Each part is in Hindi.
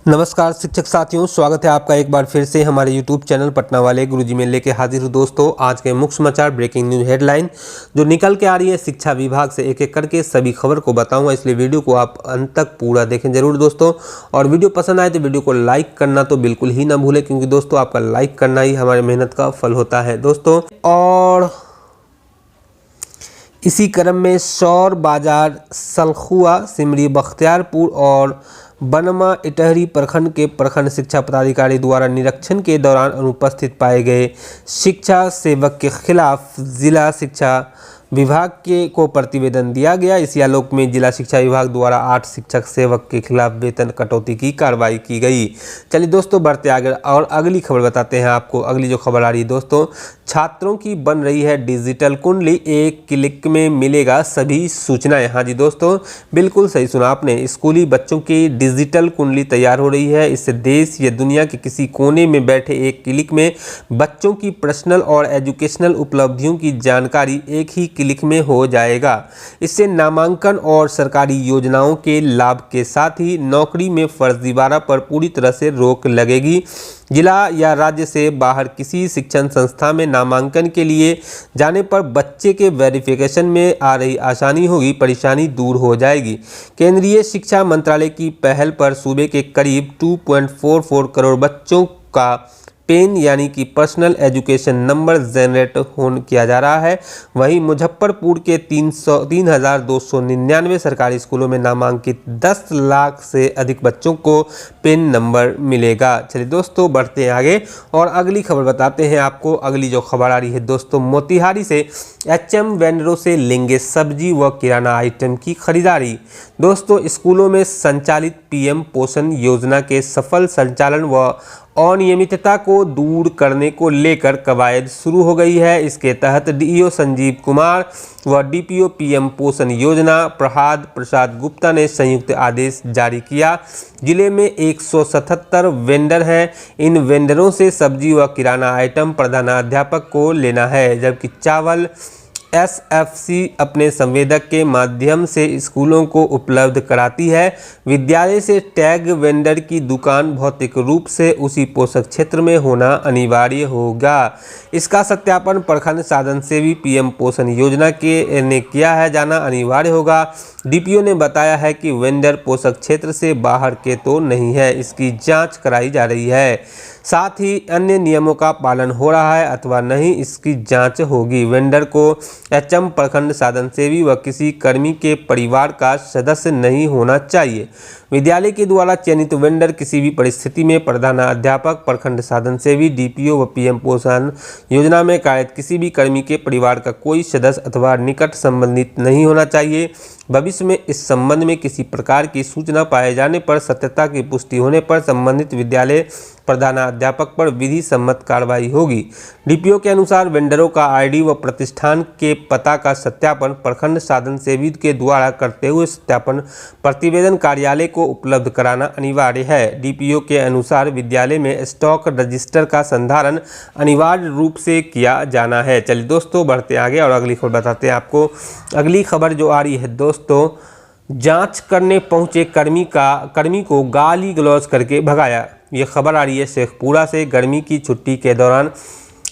नमस्कार शिक्षक साथियों, स्वागत है आपका एक बार फिर से हमारे यूट्यूब चैनल पटना वाले गुरुजी में लेके हाजिर हूँ। दोस्तों, आज के मुख्य समाचार ब्रेकिंग न्यूज हेडलाइन जो निकल के आ रही है शिक्षा विभाग से, एक एक करके सभी खबर को बताऊंगा, इसलिए वीडियो को आप अंत तक पूरा देखें जरूर दोस्तों। और वीडियो पसंद आए तो वीडियो को लाइक करना तो बिल्कुल ही ना भूलें, क्योंकि दोस्तों आपका लाइक करना ही हमारी मेहनत का फल होता है दोस्तों। और इसी क्रम में सौर बाजार, सलखुआ, सिमरी, बख्तियारपुर और बनमा इटहरी प्रखंड के प्रखंड शिक्षा पदाधिकारी द्वारा निरीक्षण के दौरान अनुपस्थित पाए गए शिक्षा सेवक के खिलाफ जिला शिक्षा विभाग को प्रतिवेदन दिया गया। इसी आलोक में जिला शिक्षा विभाग द्वारा 8 शिक्षक सेवक के खिलाफ वेतन कटौती की कार्रवाई की गई। चलिए दोस्तों, बढ़ते आगे और अगली खबर बताते हैं आपको। अगली जो खबर आ रही है दोस्तों, छात्रों की बन रही है डिजिटल कुंडली, एक क्लिक में मिलेगा सभी सूचनाएं। हाँ जी दोस्तों, बिल्कुल सही सुना आपने, स्कूली बच्चों की डिजिटल कुंडली तैयार हो रही है। इससे देश या दुनिया के किसी कोने में बैठे एक क्लिक में बच्चों की पर्सनल और एजुकेशनल उपलब्धियों की जानकारी एक ही क्लिक में हो जाएगा। इससे नामांकन और सरकारी योजनाओं के लाभ के साथ ही नौकरी में फर्जीवाड़ा पर पूरी तरह से रोक लगेगी। जिला या राज्य से बाहर किसी शिक्षण संस्था में नामांकन के लिए जाने पर बच्चे के वेरिफिकेशन में आ रही आसानी होगी, परेशानी दूर हो जाएगी। केंद्रीय शिक्षा मंत्रालय की पहल पर सूबे के करीब 2.44 करोड़ बच्चों का पेन यानी कि पर्सनल एजुकेशन नंबर जनरेट किया जा रहा है। वहीं मुजफ्फरपुर के 3,299 सरकारी स्कूलों में नामांकित 10 लाख से अधिक बच्चों को पेन नंबर मिलेगा। चलिए दोस्तों, बढ़ते हैं आगे और अगली खबर बताते हैं आपको। अगली जो खबर आ रही है दोस्तों, मोतिहारी से HM वेंडरों से लेंगे सब्जी व किराना आइटम की खरीदारी। दोस्तों, स्कूलों में संचालित PM पोषण योजना के सफल संचालन व अनियमितता को दूर करने को लेकर कवायद शुरू हो गई है। इसके तहत DEO संजीव कुमार व DPO PM पोषण योजना प्रहाद प्रसाद गुप्ता ने संयुक्त आदेश जारी किया। जिले में 177 वेंडर हैं। इन वेंडरों से सब्जी व किराना आइटम प्रधानाध्यापक को लेना है, जबकि चावल SFC अपने संवेदक के माध्यम से स्कूलों को उपलब्ध कराती है। विद्यालय से टैग वेंडर की दुकान भौतिक रूप से उसी पोषक क्षेत्र में होना अनिवार्य होगा। इसका सत्यापन प्रखंड साधन सेवी PM पोषण योजना ने किया है जाना अनिवार्य होगा। DPO ने बताया है कि वेंडर पोषक क्षेत्र से बाहर के तो नहीं है, इसकी जांच कराई जा रही है। साथ ही अन्य नियमों का पालन हो रहा है अथवा नहीं, इसकी जांच होगी। वेंडर को HM प्रखंड साधन सेवी व किसी कर्मी के परिवार का सदस्य नहीं होना चाहिए। विद्यालय के द्वारा चयनित वेंडर किसी भी परिस्थिति में प्रधानाध्यापक, प्रखंड साधन सेवी, DPO व PM पोषण योजना में कार्यरत किसी भी कर्मी के परिवार का कोई सदस्य अथवा निकट संबंधित नहीं होना चाहिए। भविष्य में इस संबंध में किसी प्रकार की सूचना पाए जाने पर सत्यता की पुष्टि होने पर संबंधित विद्यालय प्रधानाध्यापक पर विधि सम्मत कार्रवाई होगी। DPO के अनुसार वेंडरों का ID व प्रतिष्ठान के पता का सत्यापन प्रखंड साधन सेवी के द्वारा करते हुए सत्यापन प्रतिवेदन कार्यालय को उपलब्ध कराना अनिवार्य है। DPO के अनुसार विद्यालय में स्टॉक रजिस्टर का संधारण अनिवार्य रूप से किया जाना है। चलिए दोस्तों, बढ़ते आगे और अगली खबर बताते हैं आपको। अगली खबर जो आ रही है दोस्तों, जांच करने पहुंचे कर्मी को गाली गलौज करके भगाया। ये खबर आ रही है शेखपुरा से। गर्मी की छुट्टी के दौरान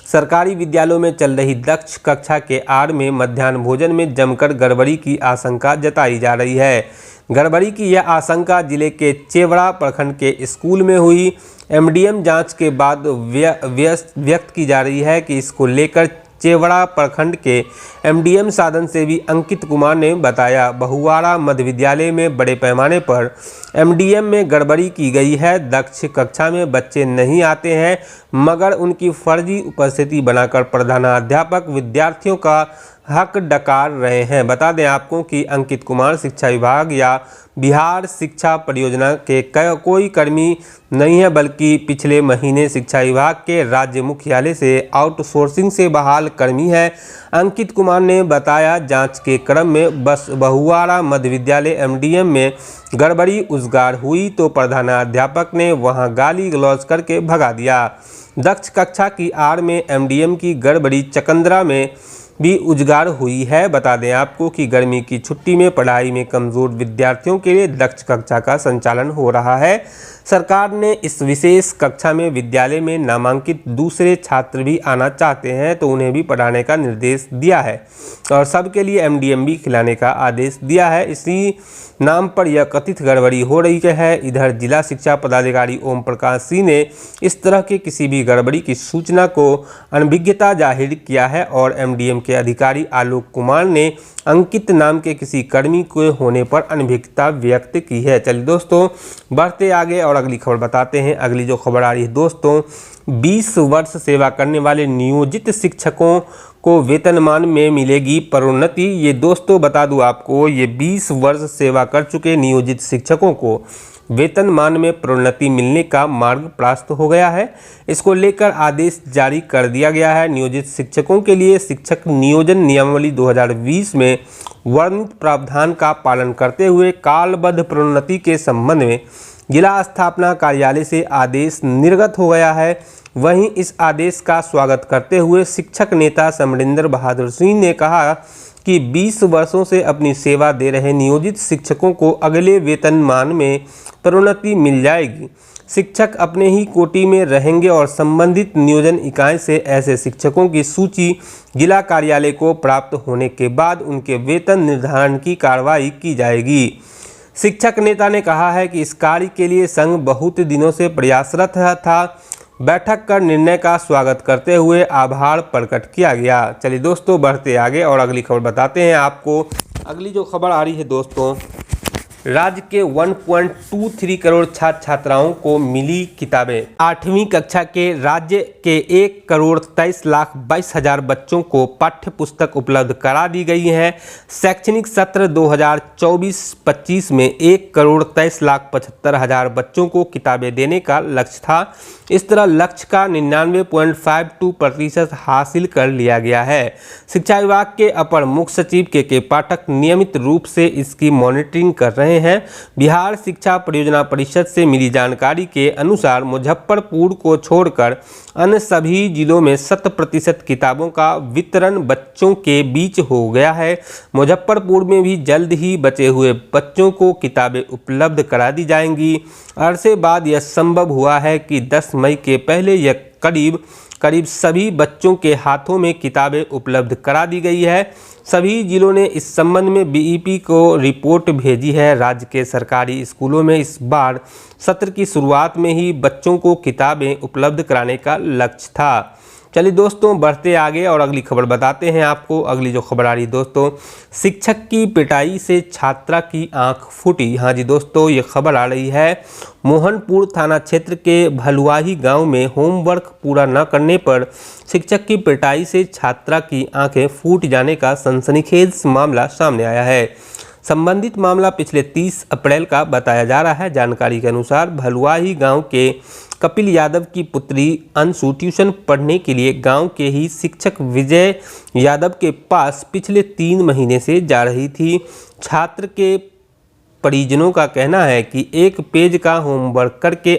सरकारी विद्यालयों में चल रही दक्ष कक्षा के आड़ में मध्याह्न भोजन में जमकर गड़बड़ी की आशंका जताई जा रही है। गड़बड़ी की यह आशंका जिले के चेवड़ा प्रखंड के स्कूल में हुई। MDM जांच के बाद व्यक्त की जा रही है कि इसको लेकर चेवड़ा प्रखंड के MDM साधन सेवी अंकित कुमार ने बताया, बहुवाड़ा मध्य विद्यालय में बड़े पैमाने पर MDM में गड़बड़ी की गई है। दक्ष कक्षा में बच्चे नहीं आते हैं, मगर उनकी फर्जी उपस्थिति बनाकर प्रधानाध्यापक विद्यार्थियों का हक डकार रहे हैं। बता दें आपको कि अंकित कुमार शिक्षा विभाग या बिहार शिक्षा परियोजना के कोई कर्मी नहीं है, बल्कि पिछले महीने शिक्षा विभाग के राज्य मुख्यालय से आउटसोर्सिंग से बहाल कर्मी है। अंकित कुमार ने बताया, जांच के क्रम में बस बहुवाड़ा मध्य विद्यालय MDM में गड़बड़ी उजागर हुई तो प्रधानाध्यापक ने वहां गाली गलौज करके भगा दिया। दक्ष कक्षा की आड़ में MDM की गड़बड़ी चकंद्रा में भी उजागर हुई है। बता दें आपको कि गर्मी की छुट्टी में पढ़ाई में कमजोर विद्यार्थियों के लिए दक्ष कक्षा का संचालन हो रहा है। सरकार ने इस विशेष कक्षा में विद्यालय में नामांकित दूसरे छात्र भी आना चाहते हैं तो उन्हें भी पढ़ाने का निर्देश दिया है और सबके लिए MDM भी खिलाने का आदेश दिया है। इसी नाम पर यह कथित गड़बड़ी हो रही है। इधर जिला शिक्षा पदाधिकारी ओम प्रकाश सिंह ने इस तरह के किसी भी गड़बड़ी की सूचना को अनभिज्ञता जाहिर किया है और MDM के अधिकारी आलोक कुमार ने अंकित नाम के किसी कर्मी के होने पर अनभिज्ञता व्यक्त की है। चलिए दोस्तों बढ़ते आगे और अगली खबर बताते हैं। अगली जो खबर आ रही है दोस्तों, 20 वर्ष सेवा करने वाले नियोजित शिक्षकों को वेतनमान में मिलेगी प्रोन्नति। ये दोस्तों बता दूं आपको, ये 20 वर्ष सेवा कर चुके नियोजित शिक्षकों को वेतनमान में प्रोन्नति मिलने का मार्ग प्रशस्त हो गया है। इसको लेकर आदेश जारी कर दिया गया है। नियोजित शिक्षकों के लिए शिक्षक नियोजन नियमावली 2020 में वर्णित प्रावधान का पालन करते हुए कालबद्ध प्रोन्नति के संबंध में जिला स्थापना कार्यालय से आदेश निर्गत हो गया है। वहीं इस आदेश का स्वागत करते हुए शिक्षक नेता समरिंदर बहादुर सिंह ने कहा कि 20 वर्षों से अपनी सेवा दे रहे नियोजित शिक्षकों को अगले वेतनमान में प्रोन्नति मिल जाएगी। शिक्षक अपने ही कोटि में रहेंगे और संबंधित नियोजन इकाई से ऐसे शिक्षकों की सूची जिला कार्यालय को प्राप्त होने के बाद उनके वेतन निर्धारण की कार्रवाई की जाएगी। शिक्षक नेता ने कहा है कि इस कार्य के लिए संघ बहुत दिनों से प्रयासरत था। बैठक कर निर्णय का स्वागत करते हुए आभार प्रकट किया गया। चलिए दोस्तों बढ़ते आगे और अगली खबर बताते हैं आपको। अगली जो खबर आ रही है दोस्तों, राज्य के 1.23 करोड़ छात्र छात्राओं को मिली किताबें। 8वीं कक्षा के राज्य के 1,23,22,000 बच्चों को पाठ्य पुस्तक उपलब्ध करा दी गई है। शैक्षणिक सत्र 2024-25 में 1,23,75,000 बच्चों को किताबें देने का लक्ष्य था। इस तरह लक्ष्य का 99.52% हासिल कर लिया गया है। शिक्षा विभाग के अपर मुख्य सचिव के पाठक नियमित रूप से इसकी मॉनिटरिंग कर रहे हैं। बिहार शिक्षा परियोजना परिषद से मिली जानकारी के अनुसार मुजफ्फरपुर को छोड़कर अन्य सभी जिलों में 100% किताबों का वितरण बच्चों के बीच हो गया है। मुजफ्फरपुर में भी जल्द ही बचे हुए बच्चों को किताबें उपलब्ध करा दी जाएंगी। अरसे बाद यह संभव हुआ है कि 10 मई के पहले यह करीब सभी बच्चों के हाथों में किताबें उपलब्ध करा दी गई है। सभी जिलों ने इस संबंध में BEP को रिपोर्ट भेजी है। राज्य के सरकारी स्कूलों में इस बार सत्र की शुरुआत में ही बच्चों को किताबें उपलब्ध कराने का लक्ष्य था। चलिए दोस्तों बढ़ते आगे और अगली खबर बताते हैं आपको। अगली जो खबर आ रही दोस्तों, शिक्षक की पिटाई से छात्रा की आंख फूटी। हाँ जी दोस्तों, ये खबर आ रही है मोहनपुर थाना क्षेत्र के भलुआही गांव में होमवर्क पूरा न करने पर शिक्षक की पिटाई से छात्रा की आंखें फूट जाने का सनसनीखेज मामला सामने आया है। संबंधित मामला पिछले 30 अप्रैल का बताया जा रहा है। जानकारी के अनुसार भलुआही गांव के कपिल यादव की पुत्री अंशु ट्यूशन पढ़ने के लिए गांव के ही शिक्षक विजय यादव के पास पिछले 3 महीने से जा रही थी। छात्र के परिजनों का कहना है कि एक पेज का होमवर्क करके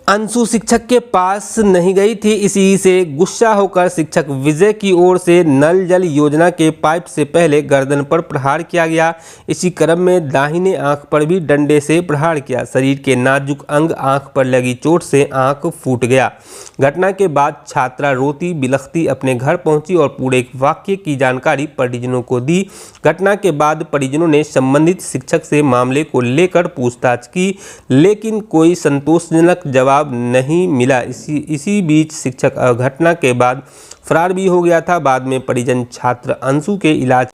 अंशु शिक्षक के पास नहीं गई थी। इसी से गुस्सा होकर शिक्षक विजय की ओर से नल जल योजना के पाइप से पहले गर्दन पर प्रहार किया गया। इसी क्रम में दाहिने आंख पर भी डंडे से प्रहार किया। शरीर के नाजुक अंग आंख पर लगी चोट से आंख फूट गया। घटना के बाद छात्रा रोती बिलखती अपने घर पहुंची और पूरे वाकये की जानकारी परिजनों को दी। घटना के बाद परिजनों ने संबंधित शिक्षक से मामले को लेकर पूछताछ की, लेकिन कोई संतोषजनक जवाब नहीं मिला। इसी बीच शिक्षक घटना के बाद फरार भी हो गया था। बाद में परिजन छात्र अंशु के इलाज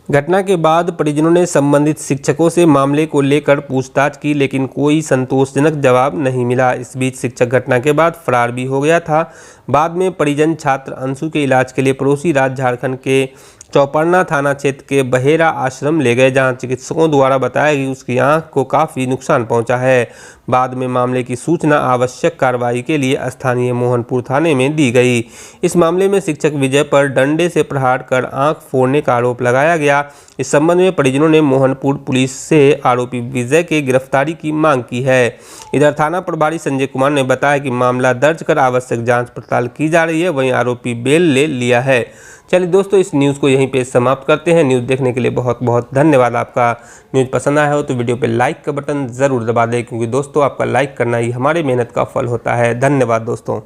घटना के बाद परिजनों ने संबंधित शिक्षकों से मामले को लेकर पूछताछ की, लेकिन कोई संतोषजनक जवाब नहीं मिला। इस बीच शिक्षक घटना के बाद फरार भी हो गया था। बाद में परिजन छात्र अंशु के इलाज के लिए पड़ोसी राज्य झारखंड के चौपड़ना थाना क्षेत्र के बहेरा आश्रम ले गए, जहां चिकित्सकों द्वारा बताया कि उसकी आंख को काफ़ी नुकसान पहुंचा है। बाद में मामले की सूचना आवश्यक कार्रवाई के लिए स्थानीय मोहनपुर थाने में दी गई। इस मामले में शिक्षक विजय पर डंडे से प्रहार कर आंख फोड़ने का आरोप लगाया गया। इस संबंध में परिजनों ने मोहनपुर पुलिस से आरोपी विजय की गिरफ्तारी की मांग की है। इधर थाना प्रभारी संजय कुमार ने बताया कि मामला दर्ज कर आवश्यक जाँच पड़ताल की जा रही है। वहीं आरोपी बेल ले लिया है। चलिए दोस्तों, इस न्यूज़ को यहीं पे समाप्त करते हैं। न्यूज़ देखने के लिए बहुत बहुत धन्यवाद। आपका न्यूज़ पसंद आया हो तो वीडियो पे लाइक का बटन ज़रूर दबा दें, क्योंकि दोस्तों आपका लाइक करना ही हमारी मेहनत का फल होता है। धन्यवाद दोस्तों।